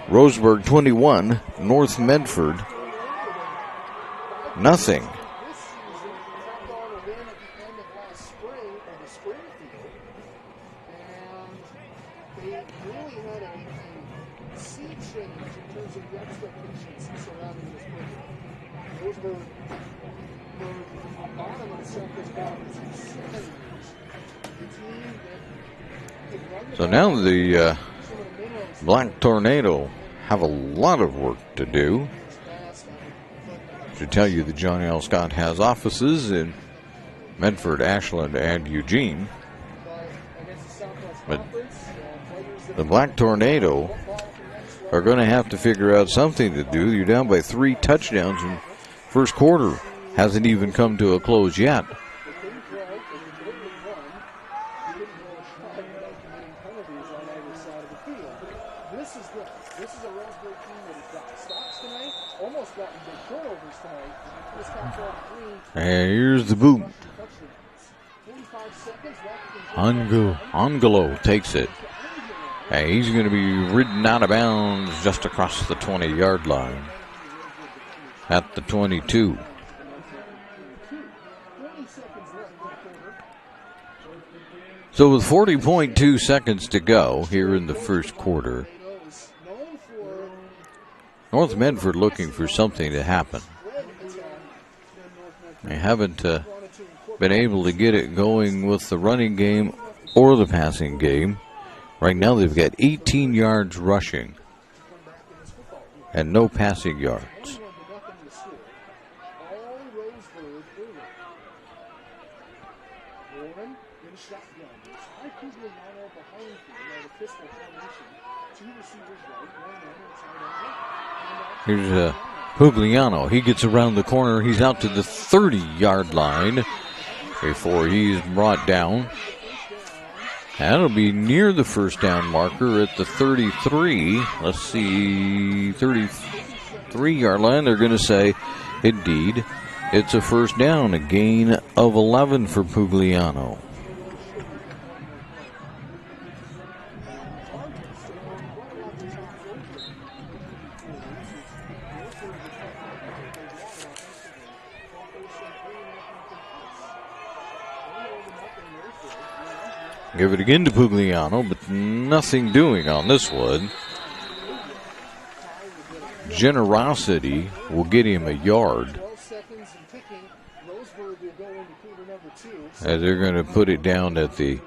Roseburg 21, North Medford nothing. So now the Black Tornado have a lot of work to do. I should tell you that John L. Scott has offices in Medford, Ashland, and Eugene. But the Black Tornado are going to have to figure out something to do. You're down by 3 touchdowns, and first quarter hasn't even come to a close yet. And here's the boot. Angelo takes it. And he's going to be ridden out of bounds just across the 20-yard line at the 22. So with 40.2 seconds to go here in the first quarter, North Medford looking for something to happen. They haven't been able to get it going with the running game or the passing game. Right now they've got 18 yards rushing and no passing yards. Here's Pugliano. He gets around the corner. He's out to the 30-yard line before he's brought down. That'll be near the first down marker at the 33. Let's see, 33-yard line. They're going to say, indeed, it's a first down, a gain of 11 for Pugliano. Give it again to Pugliano, but nothing doing on this one. Generosity will get him a yard. And they're going to put it down at the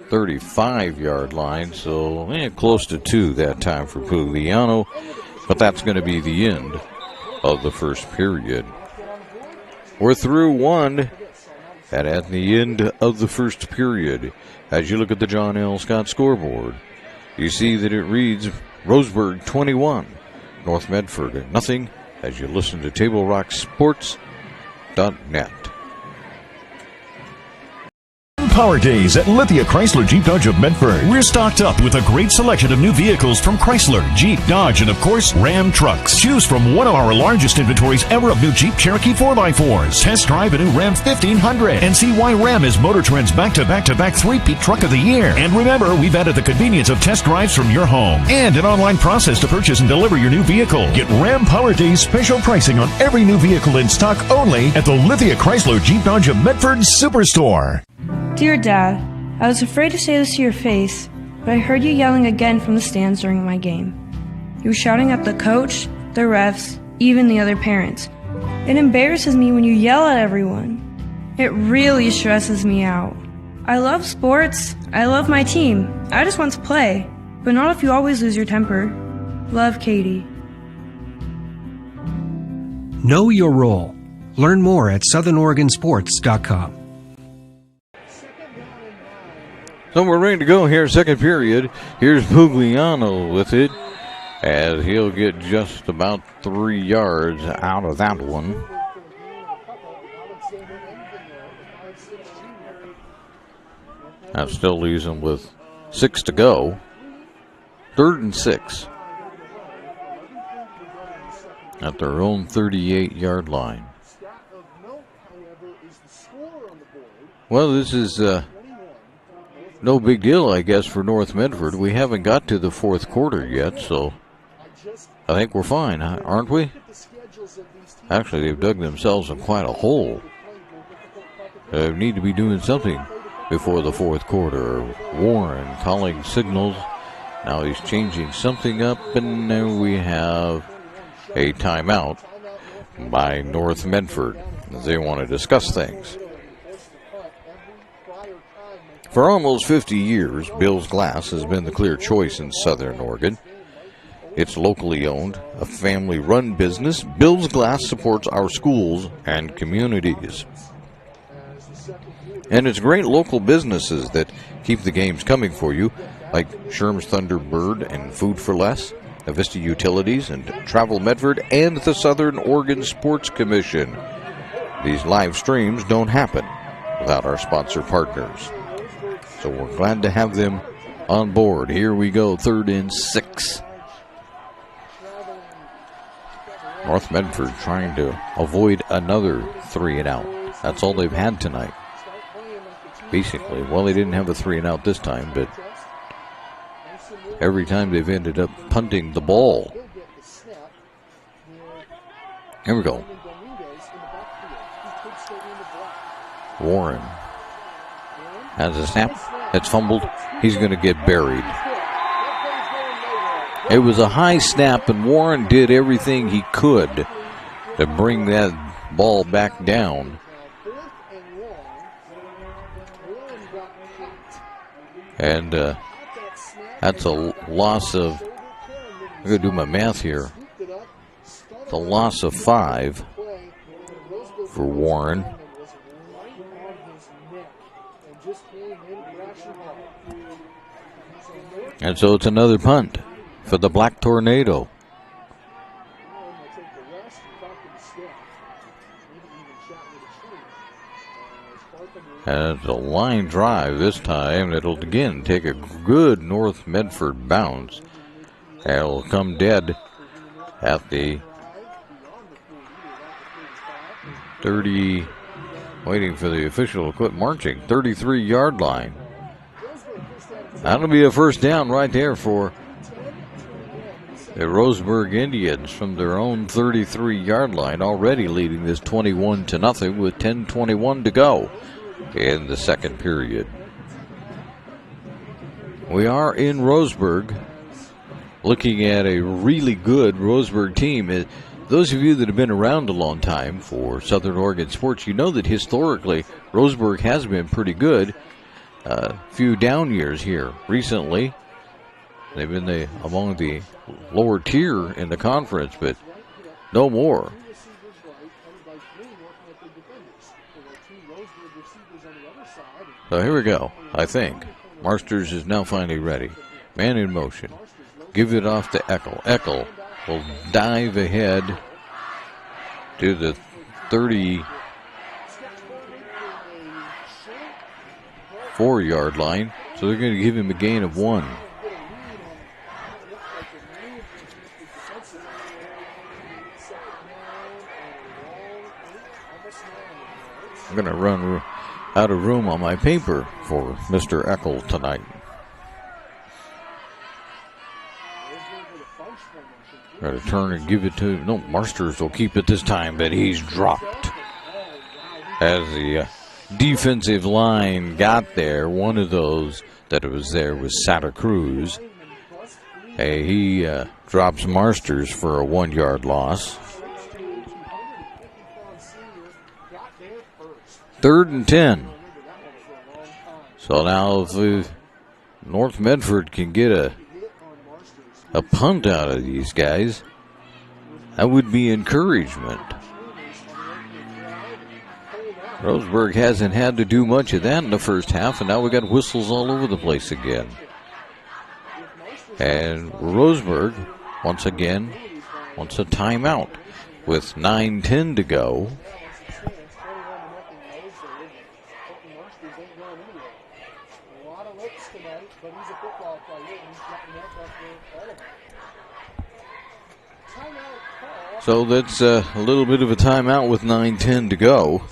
35-yard line, so close to 2 that time for Pugliano. But that's going to be the end of the first period. We're through 1. And at the end of the first period, as you look at the John L. Scott scoreboard, you see that it reads Roseburg 21, North Medford nothing, as you listen to TableRockSports.net. Power Days at Lithia Chrysler Jeep Dodge of Medford. We're stocked up with a great selection of new vehicles from Chrysler, Jeep, Dodge, and of course, Ram trucks. Choose from one of our largest inventories ever of new Jeep Cherokee 4x4s. Test drive a new Ram 1500 and see why Ram is Motor Trend's back-to-back-to-back three-peat truck of the year. And remember, we've added the convenience of test drives from your home and an online process to purchase and deliver your new vehicle. Get Ram Power Days special pricing on every new vehicle in stock only at the Lithia Chrysler Jeep Dodge of Medford Superstore. Dear Dad, I was afraid to say this to your face, but I heard you yelling again from the stands during my game. You were shouting at the coach, the refs, even the other parents. It embarrasses me when you yell at everyone. It really stresses me out. I love sports. I love my team. I just want to play, but not if you always lose your temper. Love, Katie. Know your role. Learn more at southernoregonsports.com. So we're ready to go here, second period. Here's Pugliano with it, as he'll get just about 3 yards out of that one. That still leaves him with 6 to go. 3rd and 6. At their own 38-yard line. Well, this is no big deal, I guess, for North Medford. We haven't got to the fourth quarter yet, so I think we're fine, aren't we? Actually, they've dug themselves in quite a hole. They need to be doing something before the fourth quarter. Warren calling signals. Now he's changing something up, and there we have a timeout by North Medford as they want to discuss things. For almost 50 years, Bill's Glass has been the clear choice in Southern Oregon. It's locally owned, a family-run business. Bill's Glass supports our schools and communities. And it's great local businesses that keep the games coming for you, like Sherm's Thunderbird and Food for Less, Avista Utilities and Travel Medford, and the Southern Oregon Sports Commission. These live streams don't happen without our sponsor partners. So we're glad to have them on board. Here we go, 3rd and 6. North Medford trying to avoid another 3 and out. That's all they've had tonight. Basically, well, they didn't have a 3 and out this time, but every time they've ended up punting the ball. Here we go. Warren has a snap. It's fumbled. He's going to get buried. It was a high snap, and Warren did everything he could to bring that ball back down. And that's a loss of, I'm going to do my math here. It's a loss of 5 for Warren. And so it's another punt for the Black Tornado. And it's a line drive this time. It'll again take a good North Medford bounce. And it'll come dead at the 30, waiting for the official to quit marching, 33-yard line. That'll be a first down right there for the Roseburg Indians from their own 33-yard line, already leading this 21-0 with 10:21 to go in the second period. We are in Roseburg, looking at a really good Roseburg team. Those of you that have been around a long time for Southern Oregon sports, you know that historically Roseburg has been pretty good. A few down years here recently. They've been among the lower tier in the conference, but no more. So here we go, I think. Marsters is now finally ready. Man in motion. Give it off to Eckel. Eckel will dive ahead to the 30. 4-yard line, so they're going to give him a gain of 1. I'm going to run out of room on my paper for Mr. Eckel tonight. Got to turn and give it to... No, Marsters will keep it this time, but he's dropped. As the defensive line got there, one of those that was there was Santa Cruz. He drops Marsters for a 1-yard loss. 3rd and 10. So now if North Medford can get a punt out of these guys, that would be encouragement. Roseburg hasn't had to do much of that in the first half, and now we got whistles all over the place again. And Roseburg, once again, wants a timeout with 9:10 to go. So that's a little bit of a timeout with 9:10 to go.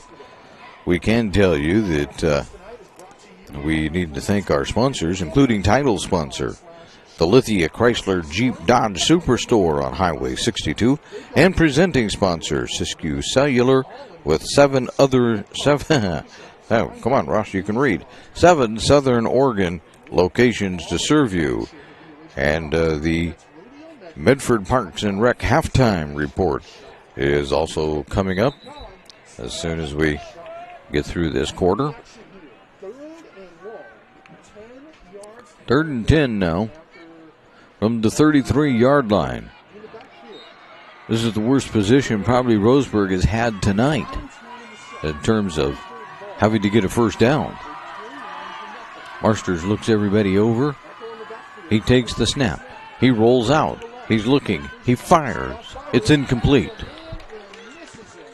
We can tell you that we need to thank our sponsors, including title sponsor, the Lithia Chrysler Jeep Dodge Superstore on Highway 62, and presenting sponsor, Siskiyou Cellular, with 7 other... Oh, come on, Ross, you can read. 7 Southern Oregon locations to serve you. And the Medford Parks and Rec halftime report is also coming up as soon as we get through this quarter. 3rd and 10 now from the 33-yard line. This is the worst position probably Roseburg has had tonight in terms of having to get a first down. Marsters looks everybody over. He takes the snap. He rolls out. He's looking. He fires. It's incomplete.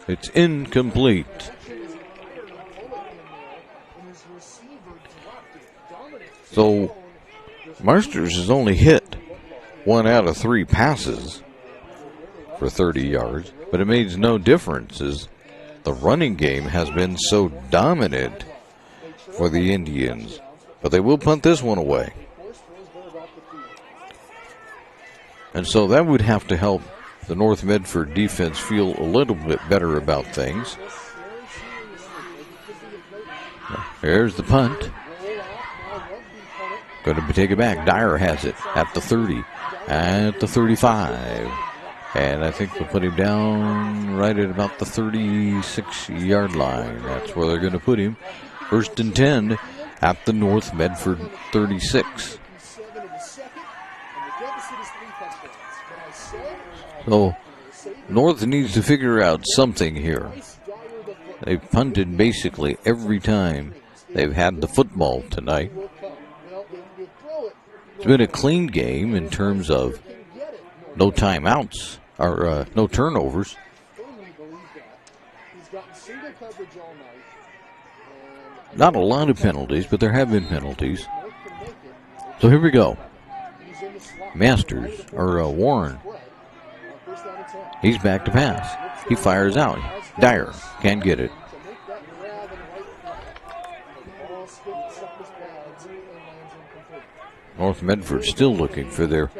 It's incomplete. So Marsters has only hit 1 out of 3 passes for 30 yards, but it makes no difference as the running game has been so dominant for the Indians. But they will punt this one away. And so that would have to help the North Medford defense feel a little bit better about things. There's the punt. Going to take it back. Dyer has it at the 30, at the 35. And I think they'll put him down right at about the 36-yard line. That's where they're going to put him. 1st and 10 at the North Medford 36. So North needs to figure out something here. They've punted basically every time they've had the football tonight. It's been a clean game in terms of no timeouts or no turnovers. Not a lot of penalties, but there have been penalties. So here we go. Warren. He's back to pass. He fires out. Dyer can't get it. North Medford still looking for their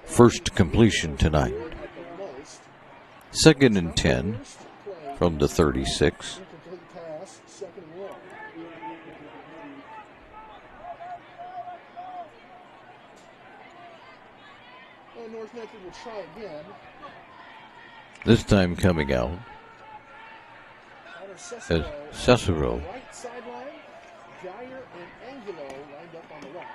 first completion tonight. 2nd and 10 from the 36. North Medford will try again. This time coming out as Cicero. Right sideline, Dyer and Angulo lined up on the left.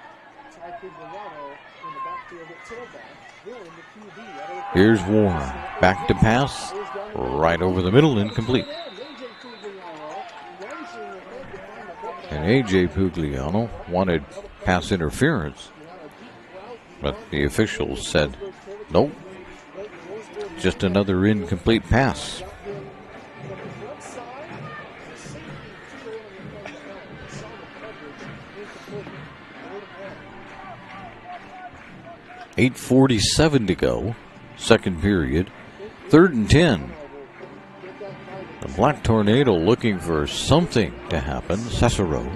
Ty Pigliano in the backfield at tailback. Warren, the QB. Here's Warren. Back to pass. Right over the middle, incomplete. And A.J. Pugliano wanted pass interference, but the officials said, nope, just another incomplete pass. 8:47 to go. Second period. 3rd and 10. The Black Tornado looking for something to happen. Cicero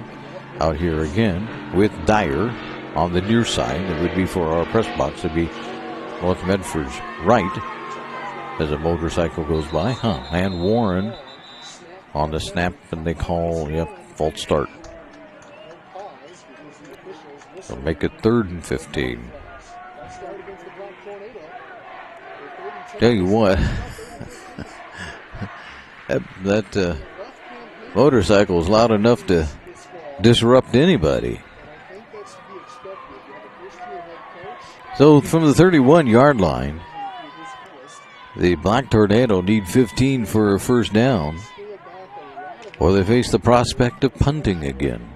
out here again with Dyer on the near side. It would be for our press box. It would be North Medford's right as a motorcycle goes by. And Warren on the snap, and they call, false start. They'll make it 3rd and 15. Tell you what, that motorcycle is loud enough to disrupt anybody. So from the 31-yard line, the Black Tornado need 15 for a first down, or they face the prospect of punting again.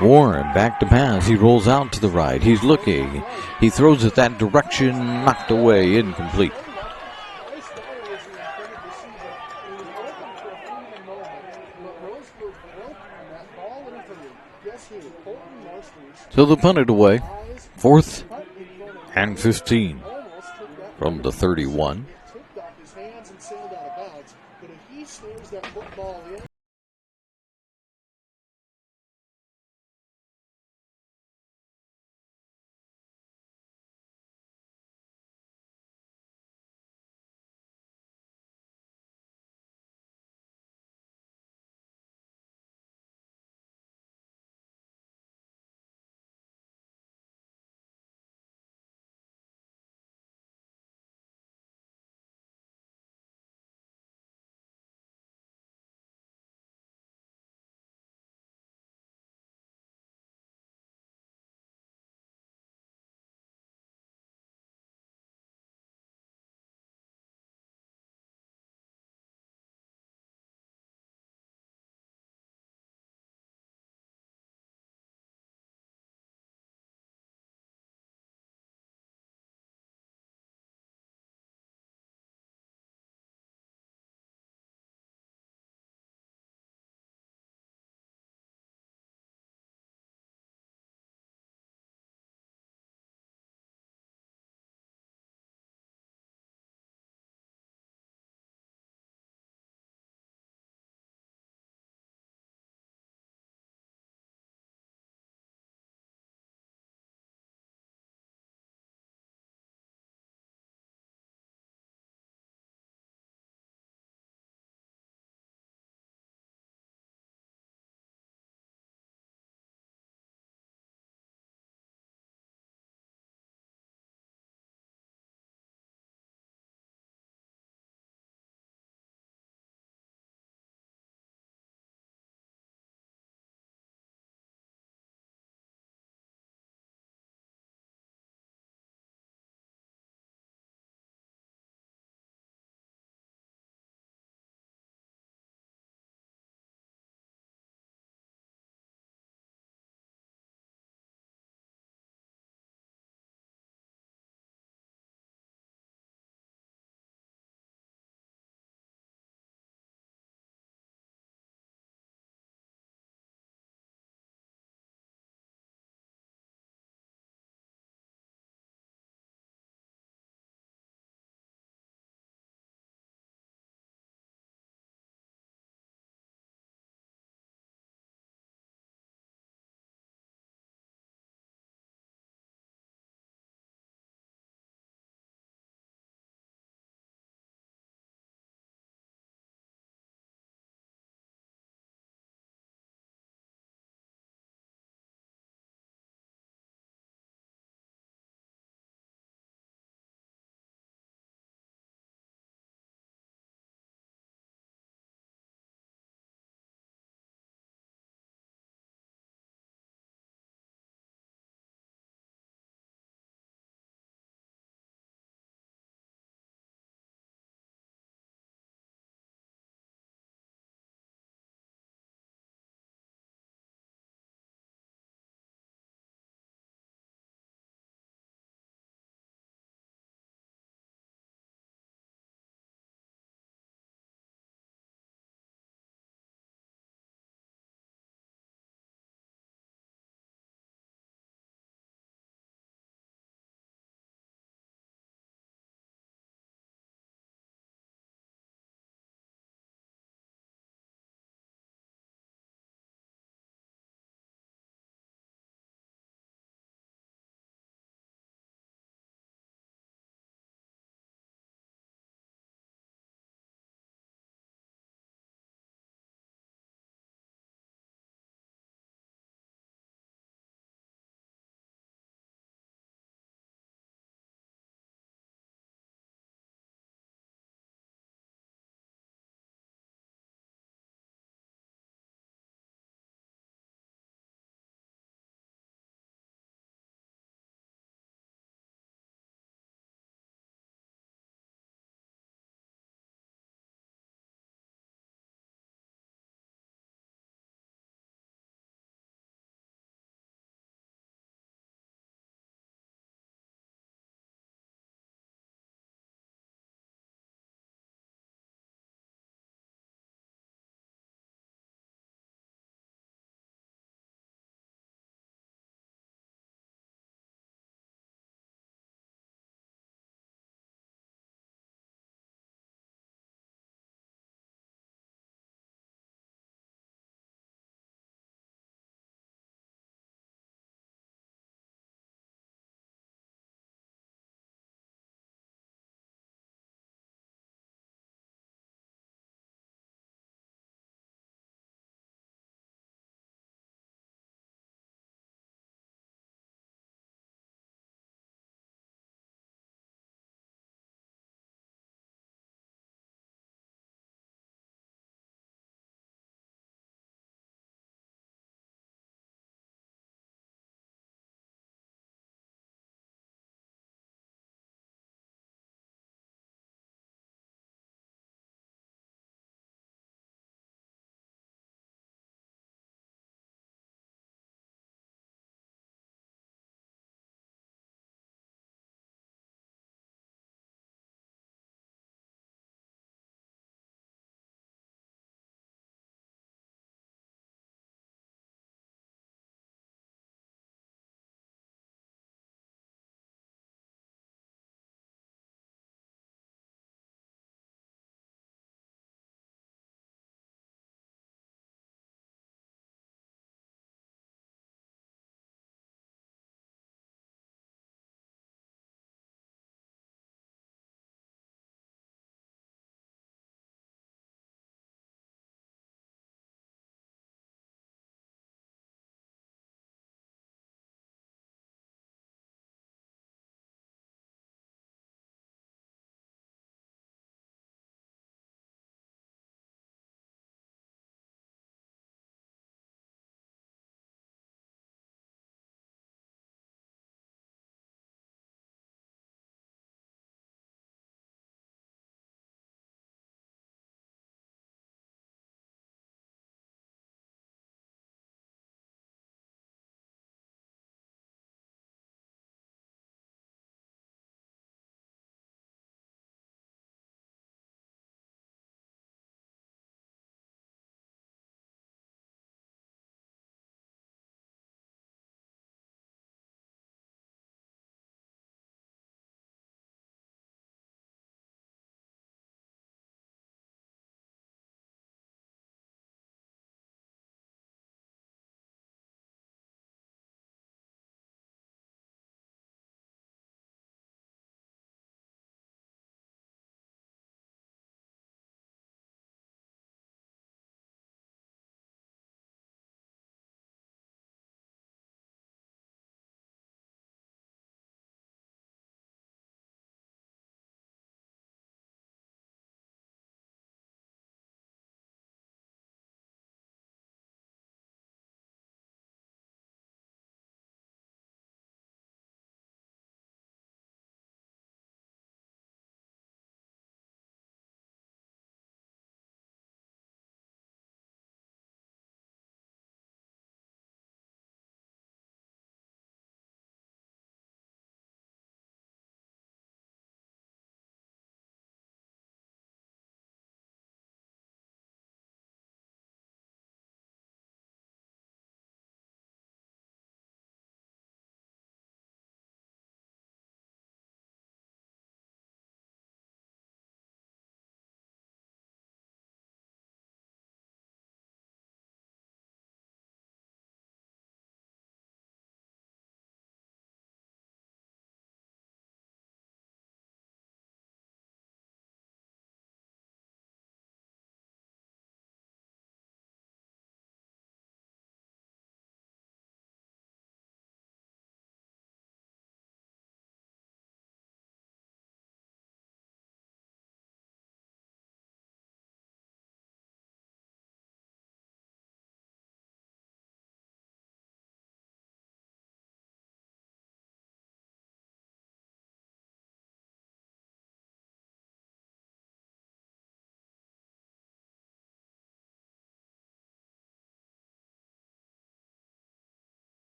Warren back to pass. He rolls out to the right. He's looking. He throws it that direction, knocked away, incomplete. So they punted away. 4th and 15 from the 31.